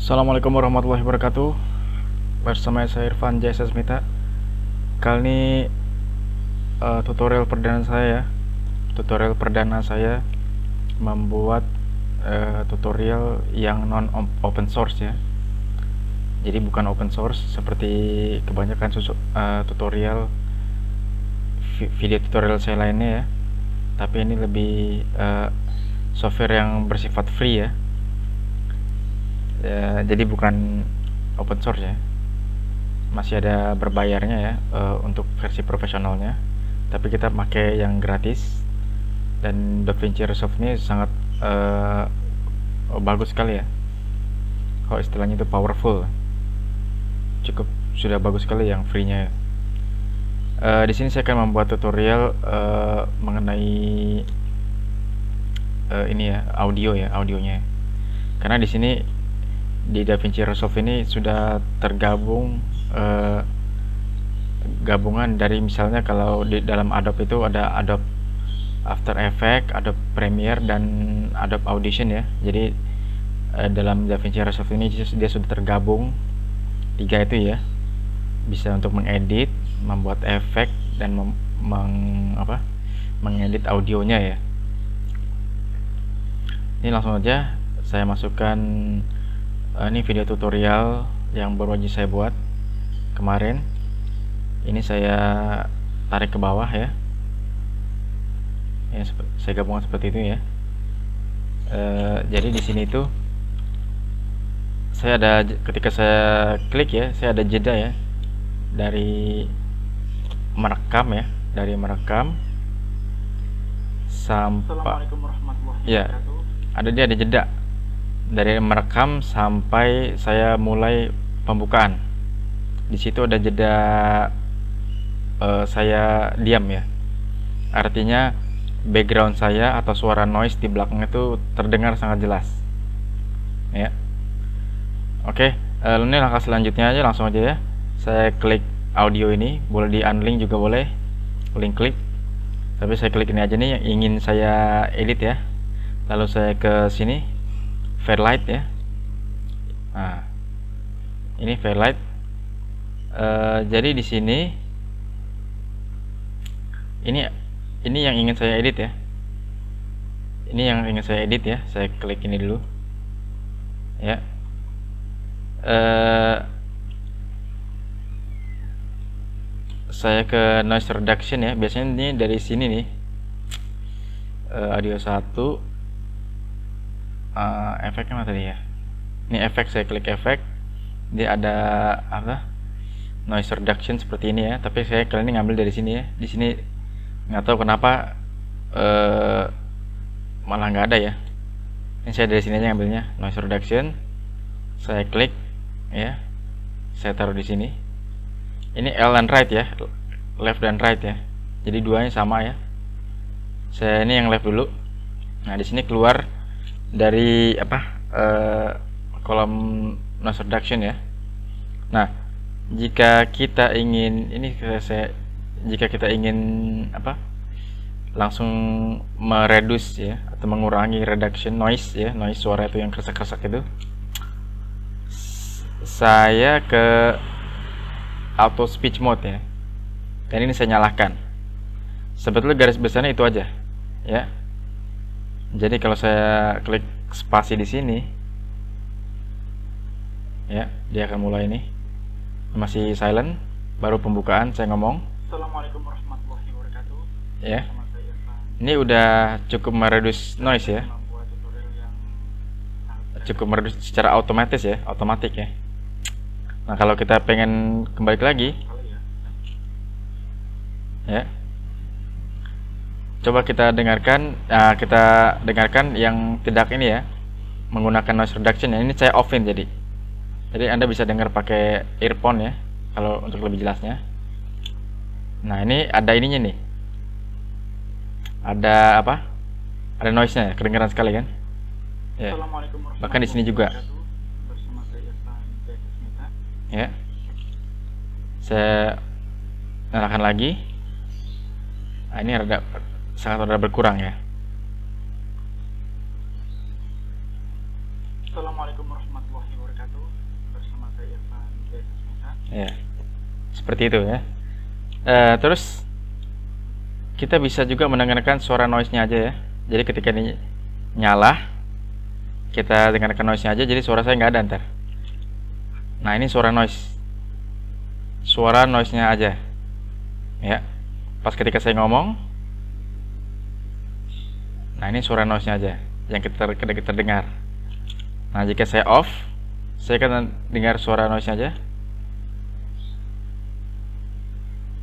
Assalamualaikum warahmatullahi wabarakatuh. Bersama saya Irfan Jaya Smita. Kali ini tutorial perdana saya. Tutorial perdana saya membuat tutorial yang non open source ya. Jadi bukan open source seperti kebanyakan tutorial video tutorial saya lainnya ya. Tapi ini lebih software yang bersifat free ya. Jadi bukan open source ya, masih ada berbayarnya ya untuk versi profesionalnya, tapi kita pakai yang gratis. Dan DaVinci Resolve ini sangat bagus sekali ya, kalau istilahnya itu powerful, cukup sudah bagus sekali yang free-nya. Di sini saya akan membuat tutorial mengenai ini ya, audionya, karena di sini di DaVinci Resolve ini sudah tergabung gabungan dari, misalnya kalau di dalam Adobe itu ada Adobe After Effects, Adobe Premiere, dan Adobe Audition ya. Jadi dalam DaVinci Resolve ini dia sudah tergabung tiga itu ya, bisa untuk mengedit, membuat efek, dan mengedit audionya ya. Ini langsung aja saya masukkan. Ini video tutorial yang baru aja saya buat kemarin. Ini saya tarik ke bawah ya. Saya gabungkan seperti itu ya. Jadi di sini itu saya ada, ketika saya klik ya, saya ada jeda ya dari merekam ya, dari merekam sampai ya, ada jeda dari merekam sampai saya mulai pembukaan. Di situ ada jeda saya diam ya, artinya background saya atau suara noise di belakang itu terdengar sangat jelas ya. Oke, ini langkah selanjutnya aja, langsung aja ya. Saya klik audio ini, boleh di unlink juga boleh, link klik, tapi saya klik ini aja nih yang ingin saya edit ya. Lalu saya ke sini Fairlight ya. Nah, ini Fairlight. Jadi di sini ini yang ingin saya edit ya. Ini yang ingin saya edit ya. Saya klik ini dulu. Ya. Saya ke noise reduction ya. Biasanya ini dari sini nih. Audio 1. Efeknya mana tadi ya? Ini efek, saya klik efek, dia ada apa, noise reduction seperti ini ya. Tapi saya kali ini ngambil dari sini ya. Di sini nggak tahu kenapa malah nggak ada ya. Ini saya dari sini aja ngambilnya, noise reduction. Saya klik ya, saya taruh di sini. Ini L dan right ya, left dan right ya. Jadi duanya sama ya. Saya ini yang left dulu. Nah di sini keluar dari kolom noise reduction ya. Nah, jika kita ingin jika kita ingin langsung mereduce ya, atau mengurangi reduction noise ya, noise suara itu yang kresek-kresek itu, saya ke auto speech mode ya. Dan ini saya nyalakan. Sebetulnya garis besarnya itu aja ya. Jadi kalau saya klik spasi di sini ya, dia akan mulai ini. Masih silent, baru pembukaan saya ngomong. Assalamualaikum warahmatullahi wabarakatuh. Ya. Ini udah cukup mereduce noise ya. Cukup mereduce secara otomatis ya, otomatis ya. Nah, kalau kita pengen kembali lagi ya, coba kita dengarkan yang tidak ini ya, menggunakan noise reduction ya. Ini saya offin, jadi Anda bisa dengar pakai earphone ya kalau untuk lebih jelasnya. Nah, ini ada ininya nih, ada ada noise nya, kedengaran sekali kan ya. Bahkan di sini juga ya. Saya nyalakan lagi. Nah, ini sangat berkurang ya. Assalamualaikum warahmatullahi wabarakatuh. Ya, seperti itu ya. Terus kita bisa juga mendengarkan suara noise-nya aja ya. Jadi ketika ini nyala, kita dengarkan noise-nya aja, jadi suara saya nggak ada ntar. Nah, ini suara noise-nya aja ya. Pas ketika saya ngomong, nah ini suara noise-nya aja yang kita terdengar. Nah, jika saya off, saya akan dengar suara noise-nya aja.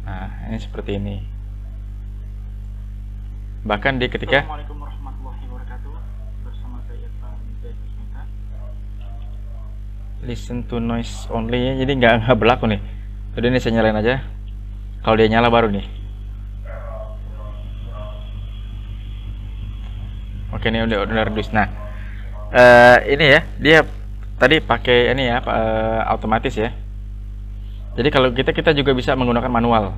Nah, ini seperti ini. Bahkan di ketika Assalamualaikum warahmatullahi wabarakatuh. Bersama saya Irfan Jaismita. listen to noise only ya, jadi nggak berlaku nih. Jadi ini saya nyalain aja. Kalau dia nyala baru nih. Oke, ini udah reduce. Nah, ini ya, dia tadi pakai ini ya, otomatis ya. Jadi kalau kita juga bisa menggunakan manual.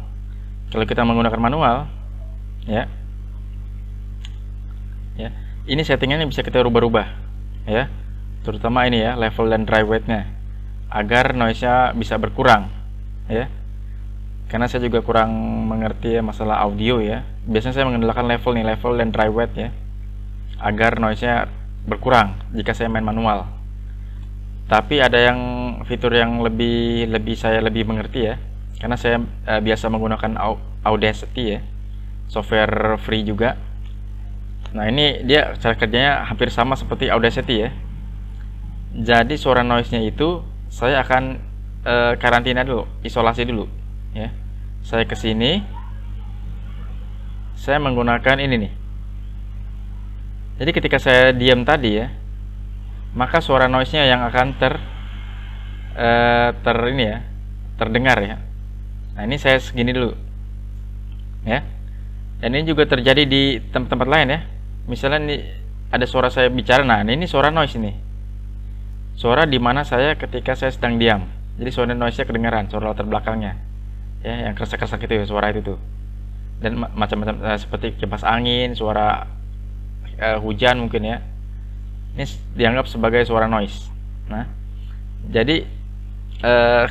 Kalau kita menggunakan manual, ya, ini settingannya bisa kita rubah-rubah, ya. Terutama ini ya, level dan dry wet-nya, agar noise-nya bisa berkurang, ya. Karena saya juga kurang mengerti ya masalah audio ya. Biasanya saya mengandalkan level dan dry wet ya, agar noise-nya berkurang jika saya main manual. Tapi ada yang fitur yang saya lebih mengerti ya, karena saya biasa menggunakan Audacity ya, software free juga. Nah, ini dia cara kerjanya hampir sama seperti Audacity ya. Jadi suara noise-nya itu saya akan karantina dulu, isolasi dulu ya. Saya ke sini, saya menggunakan ini nih. Jadi ketika saya diam tadi ya, maka suara noise-nya yang akan terdengar ya. Nah, ini saya segini dulu ya. Dan ini juga terjadi di tempat lain ya. Misalnya nih ada suara saya bicara, nah ini suara noise ini. Suara di mana saya ketika saya sedang diam. Jadi suara noise-nya kedengaran, suara latar belakangnya. Ya, yang kerasa-kerasa gitu ya, suara itu tuh. Dan macam-macam seperti kipas angin, suara hujan mungkin ya. Ini dianggap sebagai suara noise. Nah, jadi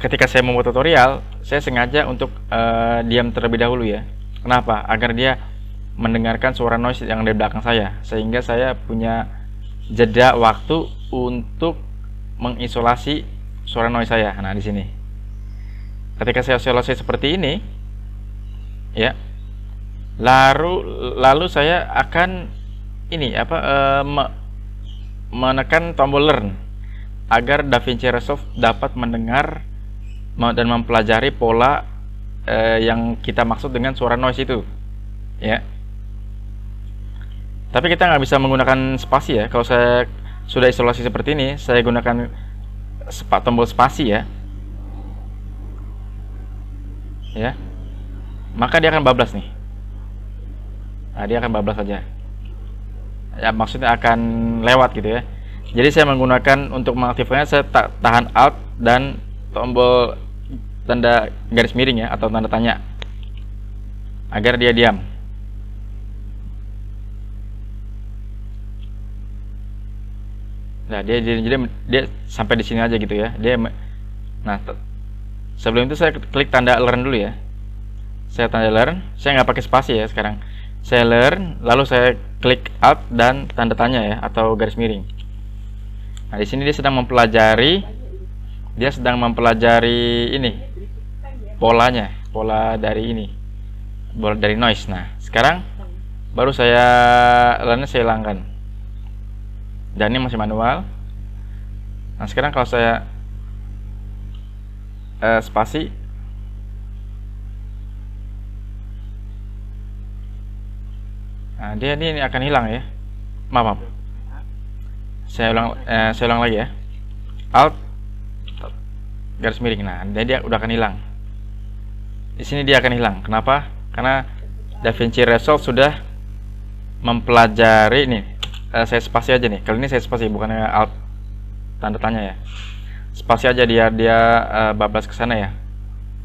ketika saya membuat tutorial, saya sengaja untuk diam terlebih dahulu ya. Kenapa? Agar dia mendengarkan suara noise yang di belakang saya, sehingga saya punya jeda waktu untuk mengisolasi suara noise saya. Nah, di sini. Ketika saya isolasi seperti ini, ya, lalu saya akan ini menekan tombol learn agar DaVinci Resolve dapat mendengar dan mempelajari pola yang kita maksud dengan suara noise itu ya. Tapi kita nggak bisa menggunakan spasi ya. Kalau saya sudah isolasi seperti ini, saya gunakan tombol spasi ya, maka dia akan bablas nih. Nah, dia akan bablas saja ya, maksudnya akan lewat gitu ya. Jadi saya menggunakan untuk mengaktifkannya, saya tahan Alt dan tombol tanda garis miring ya, atau tanda tanya, agar dia diam. Nah, dia sampai di sini aja gitu ya. Nah, sebelum itu saya klik tanda learn dulu ya. Saya tanda learn, saya nggak pakai spasi ya sekarang. Saya learn, lalu saya klik Alt dan tanda tanya ya, atau garis miring. Nah, di sini dia sedang mempelajari ini pola dari noise. Nah, sekarang baru saya hilangkan. Dan ini masih manual. Nah, sekarang kalau saya spasi, nah dia ini akan hilang ya. Maaf. Saya ulang lagi ya. Alt garis miring. Nah, dia udah akan hilang. Di sini dia akan hilang. Kenapa? Karena DaVinci Resolve sudah mempelajari ini. Saya spasi aja nih. Kali ini saya spasi, bukannya Alt tanda tanya ya. Spasi aja, dia bablas ke sana ya.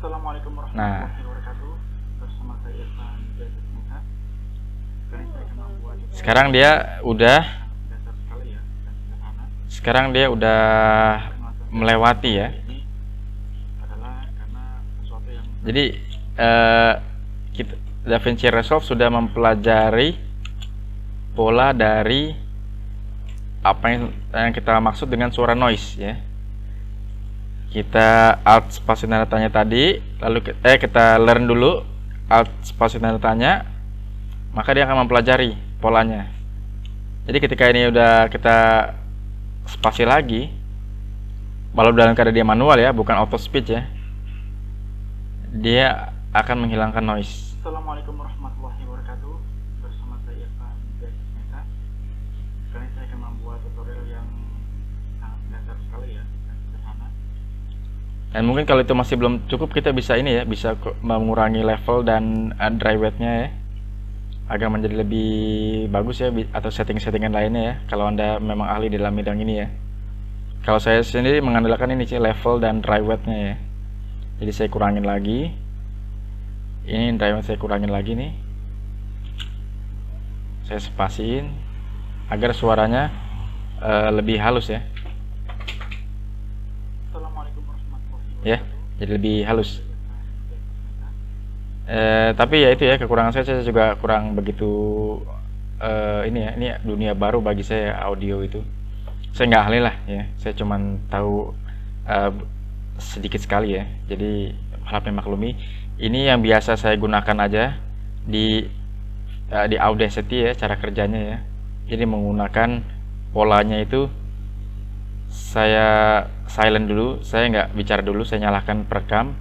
Assalamualaikum warahmatullahi wabarakatuh. Bersama saya Irfan Jaismita. Sekarang dia udah Dasar sekali ya, dan sederhana. sekarang dia udah melewati ya. Ini adalah Jadi eh, DaVinci Resolve sudah mempelajari pola dari apa yang kita maksud dengan suara noise ya. Kita alt spasi tanda tanya tadi, lalu kita learn dulu alt spasi tanda tanya, maka dia akan mempelajari polanya. Jadi ketika ini udah kita spasi lagi, walau dalam keadaan dia manual ya, bukan auto speech ya, dia akan menghilangkan noise. Assalamualaikum warahmatullahi wabarakatuh. Bersama saya Irfan Meta. Kali ini saya akan membuat tutorial yang sangat dasar sekali ya, dan sederhana. Dan mungkin kalau itu masih belum cukup, kita bisa ini ya, bisa mengurangi level dan dry wet-nya ya, agar menjadi lebih bagus ya, atau setting-settingan lainnya ya, kalau Anda memang ahli dalam bidang ini ya. Kalau saya sendiri mengandalkan ini sih, level dan dry wet-nya ya. Jadi saya kurangin lagi. Ini dry wet saya kurangin lagi nih. Saya spasiin agar suaranya lebih halus ya. Assalamualaikum warahmatullahi wabarakatuh. Ya, jadi lebih halus. Tapi ya itu ya, kekurangan saya juga kurang begitu ini ya, ini dunia baru bagi saya audio itu. Saya nggak ahli lah ya, saya cuman tahu sedikit sekali ya. Jadi harap dimaklumi. Ini yang biasa saya gunakan aja di Audacity ya, cara kerjanya ya. Jadi menggunakan polanya itu, saya silent dulu, saya nggak bicara dulu, saya nyalakan perekam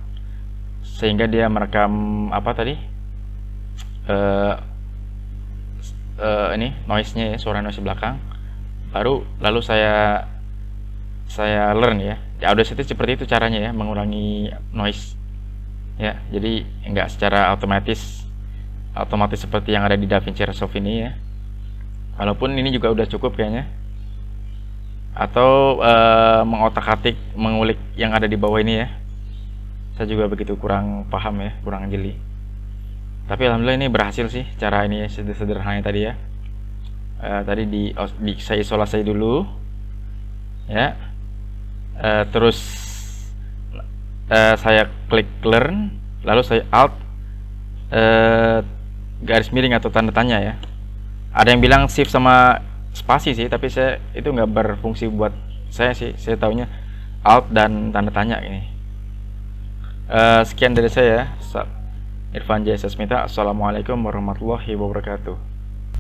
sehingga dia merekam apa tadi ini noise-nya ya, suara noise belakang. Lalu saya learn ya. Di Audacity seperti itu caranya ya, mengurangi noise ya. Jadi nggak secara otomatis seperti yang ada di DaVinci Resolve ini ya. Walaupun ini juga udah cukup kayaknya. Atau mengotak-atik, mengulik yang ada di bawah ini ya. Saya juga begitu kurang paham ya, kurang jeli. Tapi alhamdulillah ini berhasil sih cara ini ya, sederhana tadi ya. Tadi saya isolasi dulu ya. Terus saya klik learn, lalu saya alt garis miring atau tanda tanya ya. Ada yang bilang shift sama spasi sih, tapi saya itu nggak berfungsi buat saya sih. Saya taunya alt dan tanda tanya ini. Sekian dari saya, Irfan JSS Meta. Assalamualaikum warahmatullahi wabarakatuh.